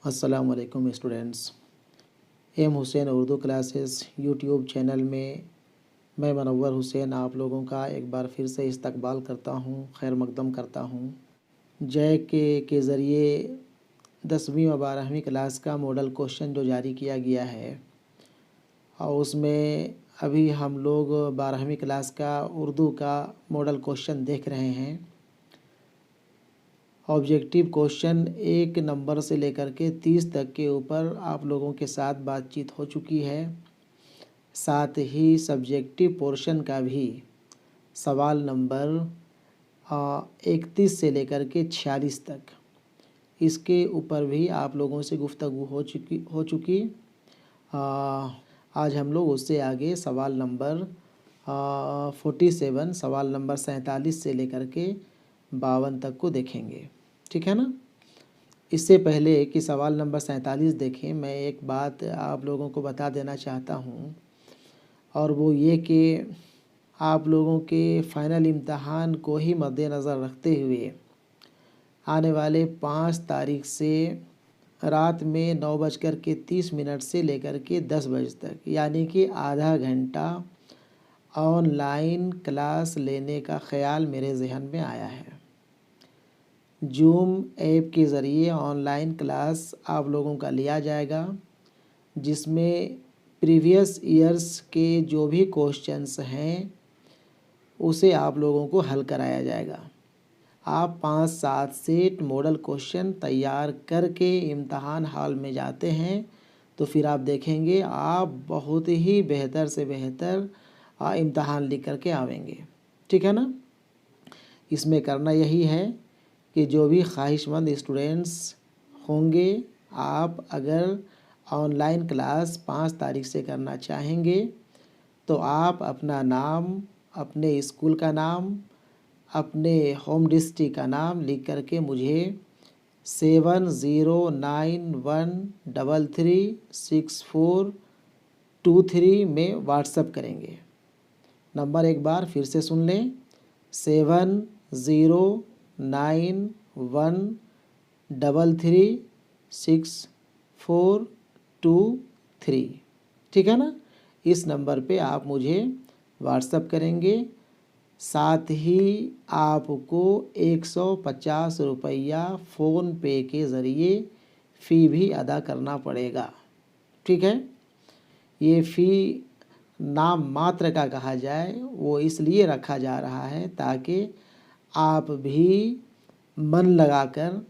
अस्सलाम वालेकुम students. M Hussain Urdu classes YouTube channel में मैं मनव्वर हुसैन आप लोगों का एक बार फिर से इस्तकबाल करता हूँ, खैर मकदम करता हूँ। जय के ज़रिए 10वीं व 12वीं क्लास का मॉडल क्वेश्चन जो जारी किया गया है और उसमें अभी हम लोग 12वीं क्लास का उर्दू का मॉडल क्वेश्चन देख रहे हैं। ऑब्जेक्टिव क्वेश्चन 1 नंबर से लेकर के 30 तक के ऊपर आप लोगों के साथ बातचीत हो चुकी है। साथ ही सब्जेक्टिव पोर्शन का भी सवाल नंबर 31 से लेकर के 46 तक इसके ऊपर भी आप लोगों से गुफ्तगू हो चुकी। आज हम लोग उससे आगे सवाल नंबर 47 सवाल नंबर 47 से लेकर के 52 तक को देखेंगे, ठीक है ना। इससे पहले कि सवाल नंबर 47 देखें, मैं एक बात आप लोगों को बता देना चाहता हूँ और वो ये कि आप लोगों के फ़ाइनल इम्तहान को ही मद्देनज़र रखते हुए आने वाले 5 तारीख से रात में 9:30 से लेकर के 10 बजे तक यानी कि आधा घंटा ऑनलाइन क्लास लेने का ख़याल मेरे ज़हन में आया है। जूम ऐप के ज़रिए ऑनलाइन क्लास आप लोगों का लिया जाएगा, जिसमें प्रीवियस ईयर्स के जो भी क्वेश्चंस हैं उसे आप लोगों को हल कराया जाएगा। आप 5-7 सेट मॉडल क्वेश्चन तैयार करके इम्तहान हॉल में जाते हैं तो फिर आप देखेंगे आप बहुत ही बेहतर से बेहतर इम्तहान लिख करके आवेंगे, ठीक है ना। इसमें करना यही है कि जो भी ख्वाहिशमंद स्टूडेंट्स होंगे, आप अगर ऑनलाइन क्लास 5 तारीख से करना चाहेंगे तो आप अपना नाम, अपने स्कूल का नाम, अपने होम डिस्ट्रिक्ट का नाम लिख करके मुझे 7091336423 में व्हाट्सएप करेंगे। नंबर एक बार फिर से सुन लें, 7091336423, ठीक है ना। इस नंबर पे आप मुझे व्हाट्सएप करेंगे। साथ ही आपको 150 रुपया फ़ोन पे के ज़रिए फ़ी भी अदा करना पड़ेगा, ठीक है। ये फ़ी नाम मात्र का कहा जाए, वो इसलिए रखा जा रहा है ताकि आप भी मन लगाकर,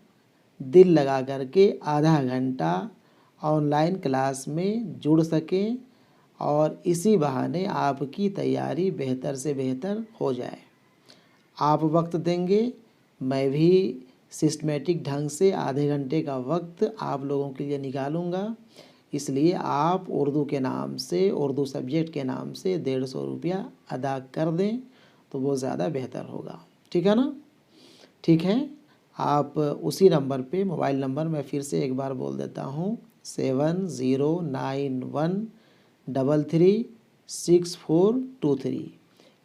दिल लगा कर के आधा घंटा ऑनलाइन क्लास में जुड़ सकें और इसी बहाने आपकी तैयारी बेहतर से बेहतर हो जाए। आप वक्त देंगे, मैं भी सिस्टमेटिक ढंग से आधे घंटे का वक्त आप लोगों के लिए निकालूंगा। इसलिए आप उर्दू के नाम से, उर्दू सब्जेक्ट के नाम से 150 रुपया अदा कर दें तो वो ज़्यादा बेहतर होगा, ठीक है ना। ठीक है, आप उसी नंबर पे, मोबाइल नंबर मैं फिर से एक बार बोल देता हूँ, 7091336423।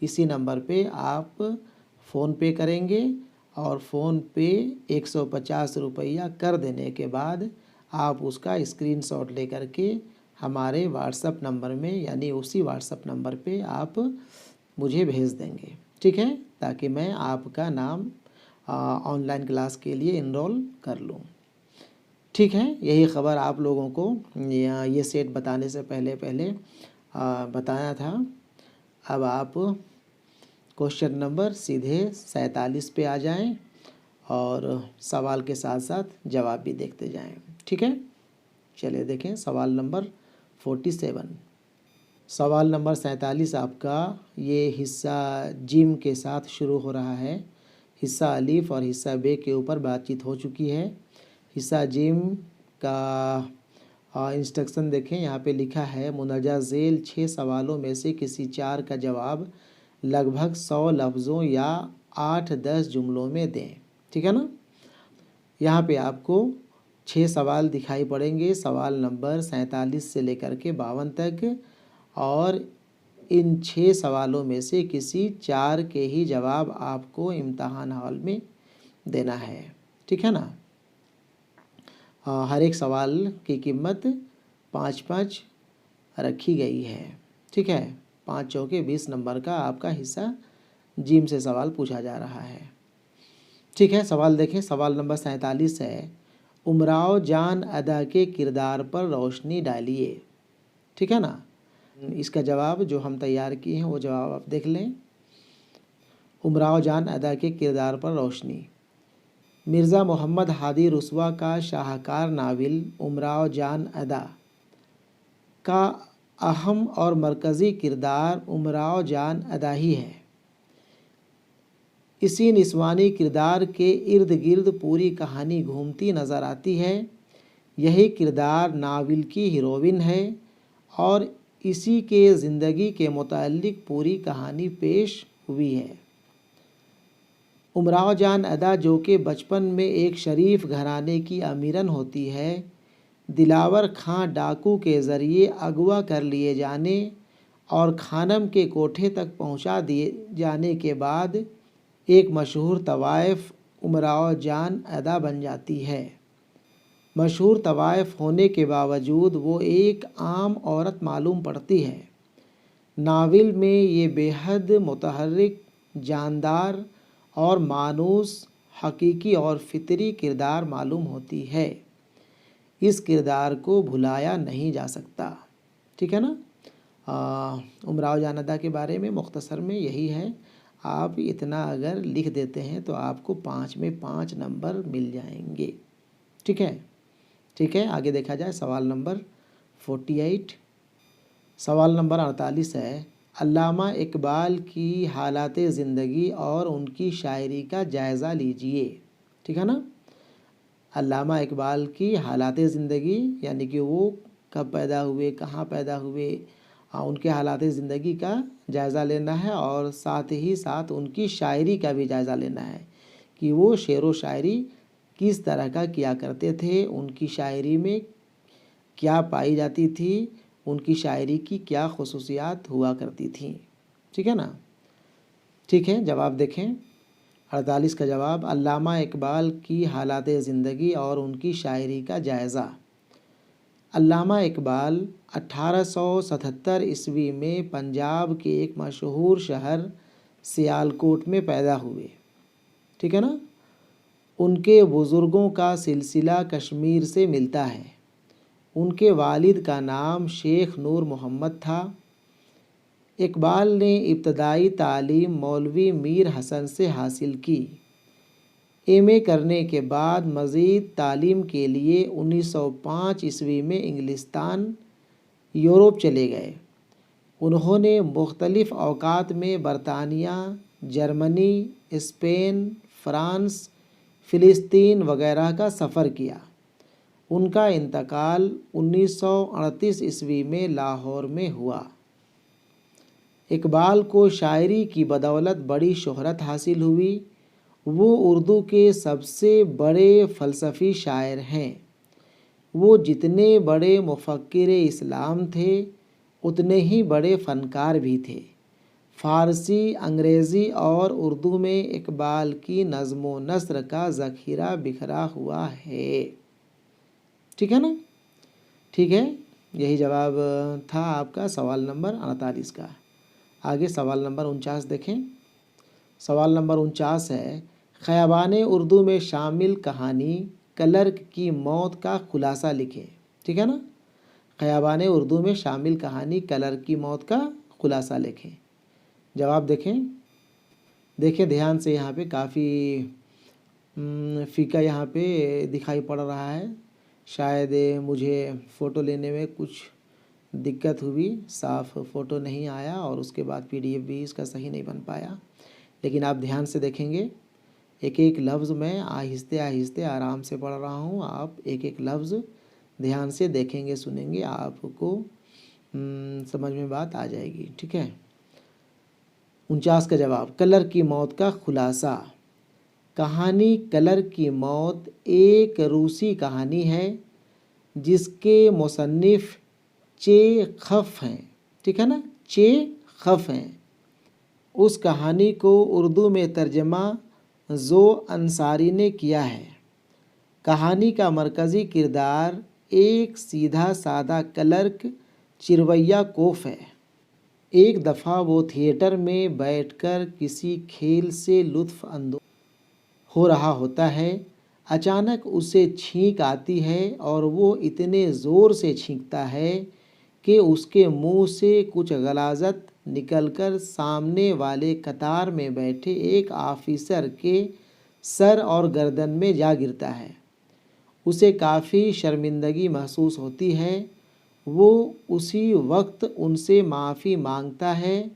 इसी नंबर पे आप फ़ोन पे करेंगे और फ़ोन पे 150 रुपया कर देने के बाद आप उसका स्क्रीनशॉट लेकर के हमारे व्हाट्सएप नंबर में, यानी उसी व्हाट्सएप नंबर पे आप मुझे भेज देंगे, ठीक है, ताकि मैं आपका नाम ऑनलाइन क्लास के लिए इनरोल कर लूँ, ठीक है। यही ख़बर आप लोगों को ये सेट बताने से पहले बताया था। अब आप क्वेश्चन नंबर सीधे 47 पे आ जाएं और सवाल के साथ साथ जवाब भी देखते जाएं, ठीक है। चलिए देखें सवाल नंबर 47। सवाल नंबर 47 आपका ये हिस्सा जिम के साथ शुरू हो रहा है। हिस्सा अलीफ और हिस्सा बे के ऊपर बातचीत हो चुकी है। हिस्सा जिम का इंस्ट्रक्शन देखें, यहाँ पे लिखा है मुंदरजा झेल 6 सवालों में से किसी 4 का जवाब लगभग 100 लफ्ज़ों या 8-10 जुमलों में दें, ठीक है ना। यहाँ पे आपको 6 सवाल दिखाई पड़ेंगे, सवाल नंबर 47 से लेकर के 52 तक, और इन 6 सवालों में से किसी 4 के ही जवाब आपको इम्तहान हॉल में देना है, ठीक है ना। हर एक सवाल की कीमत 5-5 रखी गई है। ठीक है, 5 चौके 20 नंबर का आपका हिस्सा जिम से सवाल पूछा जा रहा है। ठीक है, सवाल देखें। सवाल नंबर 47 है, उमराव जान अदा के किरदार पर रोशनी डालिए। ठीक है ना। इसका जवाब जो हम तैयार किए हैं वो जवाब आप देख लें। उमराव जान अदा के किरदार पर रोशनी। मिर्ज़ा मोहम्मद हादी रुस्वा का शाहकार नावल उमराव जान अदा का अहम और मरकज़ी किरदार उमराव जान अदा ही है। इसी निस्वानी किरदार के इर्द गिर्द पूरी कहानी घूमती नज़र आती है। यही किरदार नावल की हीरोइन है और इसी के ज़िंदगी के मुताल्लिक़ पूरी कहानी पेश हुई है। उमराव जान अदा जो कि बचपन में एक शरीफ घराने की अमीरन होती है, दिलावर खां डाकू के ज़रिए अगवा कर लिए जाने और खानम के कोठे तक पहुंचा दिए जाने के बाद एक मशहूर तवाइफ उमराव जान अदा बन जाती है। मशहूर तवाइफ होने के बावजूद वो एक आम औरत मालूम पड़ती है। नावल में ये बेहद मुतहर्रिक, जानदार और मानूस, हकीकी और फितरी किरदार मालूम होती है। इस किरदार को भुलाया नहीं जा सकता। ठीक है ना। उमराव जान अदा के बारे में मुख्तसर में यही है। आप इतना अगर लिख देते हैं तो आपको 5 में 5 नंबर मिल जाएंगे। ठीक है। ठीक है, आगे देखा जाए। सवाल नंबर 48। सवाल नंबर 48 है, अल्लामा इकबाल की हालात ज़िंदगी और उनकी शायरी का जायज़ा लीजिए। ठीक है ना। अल्लामा इकबाल की हालात ज़िंदगी यानी कि वो कब पैदा हुए, कहाँ पैदा हुए, उनके हालात ज़िंदगी का जायज़ा लेना है और साथ ही साथ उनकी शायरी का भी जायज़ा लेना है कि वो शेर व शायरी किस तरह का किया करते थे, उनकी शायरी में क्या पाई जाती थी, उनकी शायरी की क्या खुसूसियात हुआ करती थी। ठीक है ना। ठीक है, जवाब देखें। 48 का जवाब, अल्लामा इकबाल की हालात ज़िंदगी और उनकी शायरी का जायज़ा। अल्लामा इकबाल 1877 ईस्वी में पंजाब के एक मशहूर शहर सियालकोट में पैदा हुए। ठीक है ना। उनके बुज़ुर्गों का सिलसिला कश्मीर से मिलता है। उनके वालिद का नाम शेख नूर मोहम्मद था। इकबाल ने इब्तदाई तालीम मौलवी मीर हसन से हासिल की। एमए करने के बाद मज़ीद तालीम के लिए 1905 ईस्वी में इंग्लिस्तान यूरोप चले गए। उन्होंने मुख्तलिफ़ औक़ात में बरतानिया, जर्मनी, स्पेन, फ़्रांस, फ़िलिस्तीन वगैरह का सफ़र किया। उनका इंतकाल 1938 ईस्वी में लाहौर में हुआ। इकबाल को शायरी की बदौलत बड़ी शोहरत हासिल हुई। वो उर्दू के सबसे बड़े फ़लसफ़ी शायर हैं। वो जितने बड़े मुफ़क्किर इस्लाम थे उतने ही बड़े फ़नकार भी थे। फ़ारसी, अंग्रेज़ी और उर्दू में इकबाल की नज़्म व नस्र का ज़ख़ीरा बिखरा हुआ है। ठीक है ना। ठीक है, यही जवाब था आपका सवाल नंबर 48 का। आगे सवाल नंबर 49 देखें। सवाल नंबर 49 है, ख़याबान उर्दू में शामिल कहानी क्लर्क की मौत का खुलासा लिखें। ठीक है ना। ख़याबान उर्दू में शामिल कहानी क्लर्क की मौत का खुलासा लिखें। जवाब देखें। देखें ध्यान से, यहाँ पे काफ़ी फ़ीका यहाँ पे दिखाई पड़ रहा है। शायद मुझे फ़ोटो लेने में कुछ दिक्कत हुई, साफ़ फ़ोटो नहीं आया और उसके बाद PDF भी इसका सही नहीं बन पाया। लेकिन आप ध्यान से देखेंगे, एक एक लफ्ज़ मैं आहिस्ते आहिस्ते आराम से पढ़ रहा हूँ। आप एक एक लफ्ज़ ध्यान से देखेंगे, सुनेंगे, आपको समझ में बात आ जाएगी। ठीक है। 49 का जवाब, क्लर्क की मौत का खुलासा। कहानी क्लर्क की मौत एक रूसी कहानी है जिसके मुसन्निफ़ चेख़व हैं। ठीक है ना, चेख़व हैं। उस कहानी को उर्दू में तर्जमा ज़ो अंसारी ने किया है। कहानी का मरकज़ी किरदार एक सीधा साधा क्लर्क चिरवैया कोफ है। एक दफ़ा वो थिएटर में बैठकर किसी खेल से लुत्फ़ अंदोज़ हो रहा होता है। अचानक उसे छींक आती है और वो इतने ज़ोर से छींकता है कि उसके मुंह से कुछ गलाज़त निकलकर सामने वाले कतार में बैठे एक ऑफिसर के सर और गर्दन में जा गिरता है। उसे काफ़ी शर्मिंदगी महसूस होती है। वो उसी वक्त उनसे माफ़ी मांगता है,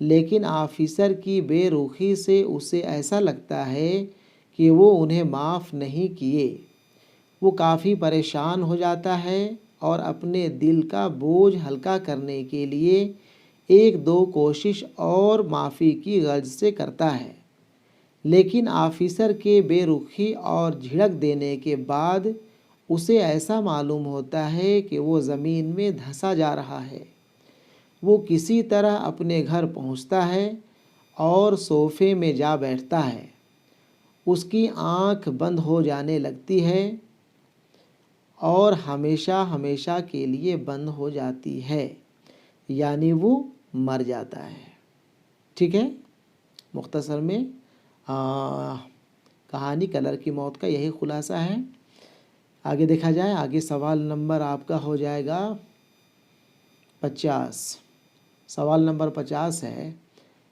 लेकिन ऑफिसर की बेरुखी से उसे ऐसा लगता है कि वो उन्हें माफ़ नहीं किए। वो काफ़ी परेशान हो जाता है और अपने दिल का बोझ हल्का करने के लिए एक दो कोशिश और माफ़ी की गर्ज से करता है, लेकिन ऑफिसर के बेरुखी और झिड़क देने के बाद उसे ऐसा मालूम होता है कि वो ज़मीन में धंसा जा रहा है। वो किसी तरह अपने घर पहुंचता है और सोफ़े में जा बैठता है। उसकी आंख बंद हो जाने लगती है और हमेशा हमेशा के लिए बंद हो जाती है, यानी वो मर जाता है। ठीक है, मुख्तसर में कहानी कलर की मौत का यही खुलासा है। आगे देखा जाए, आगे सवाल नंबर आपका हो जाएगा 50। सवाल नंबर 50 है,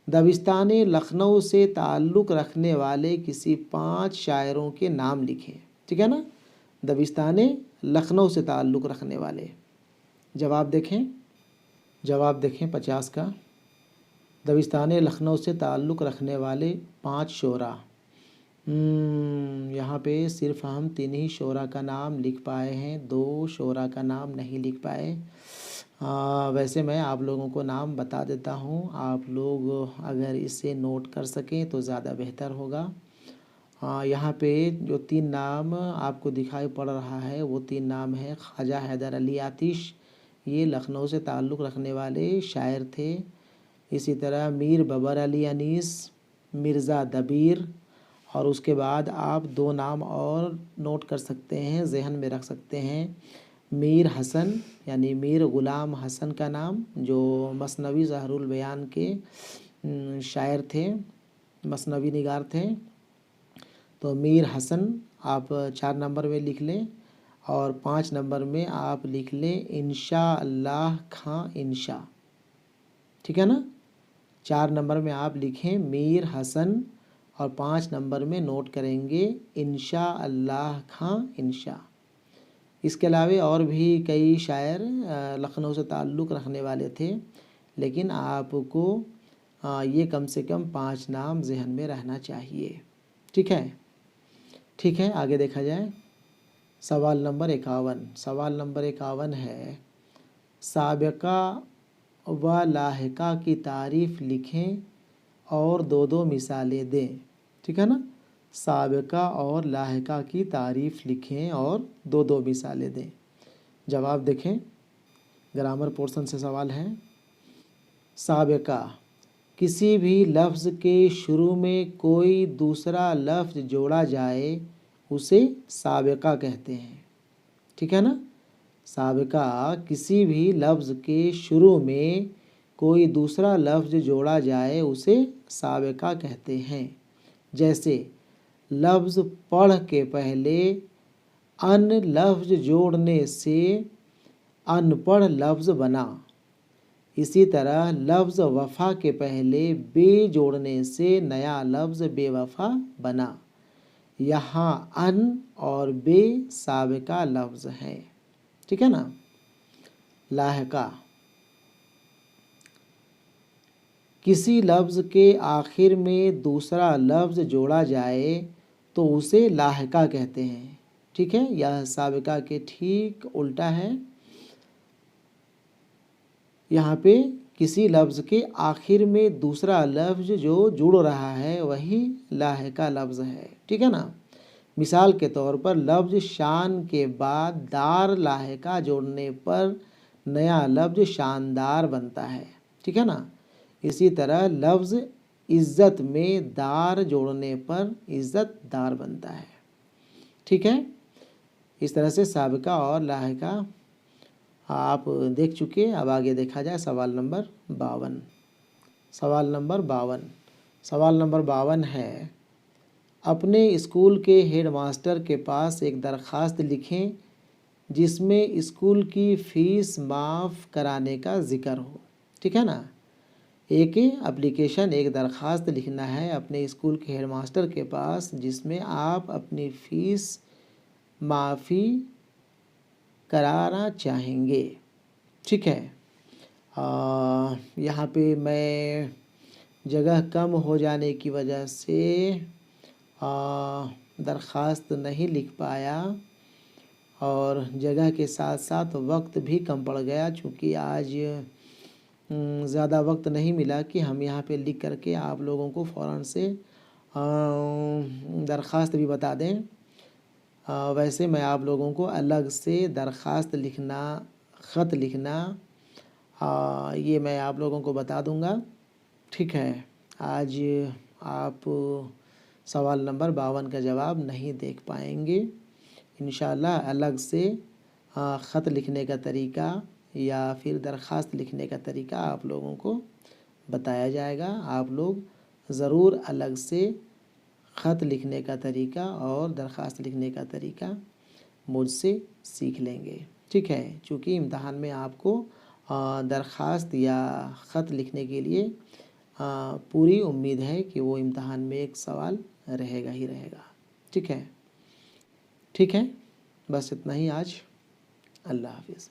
दबिस्तान लखनऊ से ताल्लुक़ रखने वाले किसी 5 शायरों के नाम लिखें। ठीक है ना, दबिस्तान लखनऊ से ताल्लुक़ रखने वाले। जवाब देखें 50 का। दबिस्तान लखनऊ से ताल्लुक़ रखने वाले 5 शोरा। यहाँ पे सिर्फ हम 3 ही शोरा का नाम लिख पाए हैं, 2 शोरा का नाम नहीं लिख पाए। वैसे मैं आप लोगों को नाम बता देता हूँ, आप लोग अगर इसे नोट कर सकें तो ज़्यादा बेहतर होगा। यहाँ पे जो 3 नाम आपको दिखाई पड़ रहा है वो 3 नाम है ख्वाजा हैदर अली आतिश, ये लखनऊ से ताल्लुक़ रखने वाले शायर थे। इसी तरह मीर बबर अली अनीस, मिर्ज़ा दबीर, और उसके बाद आप 2 नाम और नोट कर सकते हैं, जहन में रख सकते हैं। मीर हसन यानी मीर ग़ुलाम हसन का नाम, जो मसनवी ज़हरुल बयान के शायर थे, मसनवी निगार थे। तो मीर हसन आप 4 नंबर में लिख लें और 5 नंबर में आप लिख लें इंशा अल्लाह खां इंशा। ठीक है ना, 4 नंबर में आप लिखें मीर हसन और 5 नंबर में नोट करेंगे इंशा अल्लाह खां इंशा। इसके अलावा और भी कई शायर लखनऊ से ताल्लुक़ रखने वाले थे, लेकिन आपको ये कम से कम 5 नाम जहन में रहना चाहिए। ठीक है, आगे देखा जाए। सवाल नंबर 51। सवाल नंबर 51 है, साबिका व लाहिका की तारीफ़ लिखें और 2-2 मिसालें दें। ठीक है ना, साबिका और लाहिका की तारीफ़ लिखें और 2-2 मिसालें दें। जवाब देखें, ग्रामर पोर्शन से सवाल है। साबिका, किसी भी लफ्ज़ के शुरू में कोई दूसरा लफ्ज़ जोड़ा जाए उसे साबिका कहते हैं। ठीक है ना, साबिका, किसी भी लफ्ज़ के शुरू में कोई दूसरा लफ्ज़ जोड़ा जाए उसे साबिका कहते हैं। जैसे लफ्ज़ पढ़ के पहले अन लफ्ज़ जोड़ने से अनपढ़ लफ्ज़ बना। इसी तरह लफ्ज़ वफ़ा के पहले बे जोड़ने से नया लफ्ज़ बेवफ़ा बना। यहाँ अन और बे साबिका लफ्ज़ हैं। ठीक है ना। लाहिका, किसी लफ्ज़ के आखिर में दूसरा लफ्ज़ जोड़ा जाए तो उसे लाहिका कहते हैं। ठीक है, यह साबिका के ठीक उल्टा है। यहाँ पे किसी लफ्ज़ के आखिर में दूसरा लफ्ज़ जो जुड़ रहा है वही लाहिका लफ्ज़ है। ठीक है ना। मिसाल के तौर पर लफ्ज़ शान के बाद दार लाहिका जोड़ने पर नया लफ्ज़ शानदार बनता है। ठीक है ना। इसी तरह लफ्ज़ इज़्ज़त में दार जोड़ने पर इज़्ज़तदार बनता है। ठीक है। इस तरह से साबिका और लाहिका आप देख चुके। अब आगे देखा जाए सवाल नंबर 52। सवाल नंबर 52, सवाल नंबर 52 है, अपने स्कूल के हेडमास्टर के पास एक दरख्वास्त लिखें जिसमें स्कूल की फ़ीस माफ़ कराने का ज़िक्र हो। ठीक है ना। एक एप्लीकेशन, एक दरख्वास्त लिखना है अपने स्कूल के हेडमास्टर के पास जिसमें आप अपनी फ़ीस माफ़ी कराना चाहेंगे। ठीक है। यहाँ पे मैं जगह कम हो जाने की वजह से दरख्वास्त नहीं लिख पाया और जगह के साथ साथ वक्त भी कम पड़ गया, चूँकि आज ज़्यादा वक्त नहीं मिला कि हम यहाँ पे लिख करके आप लोगों को फ़ौरन से दरख्वास्त भी बता दें। वैसे मैं आप लोगों को अलग से दरख्वास्त लिखना, ख़त लिखना, ये मैं आप लोगों को बता दूंगा। ठीक है। आज आप सवाल नंबर 52 का जवाब नहीं देख पाएंगे। इंशाल्लाह अलग से ख़त लिखने का तरीका या फिर दरख्वास्त लिखने का तरीका आप लोगों को बताया जाएगा। आप लोग ज़रूर अलग से ख़त लिखने का तरीका और दरख्वास्त लिखने का तरीका मुझसे सीख लेंगे। ठीक है। चूँकि इम्तहान में आपको दरख्वास्त या ख़त लिखने के लिए पूरी उम्मीद है कि वो इम्तहान में एक सवाल रहेगा ही रहेगा। ठीक है। ठीक है, बस इतना ही आज। अल्लाह हाफिज़।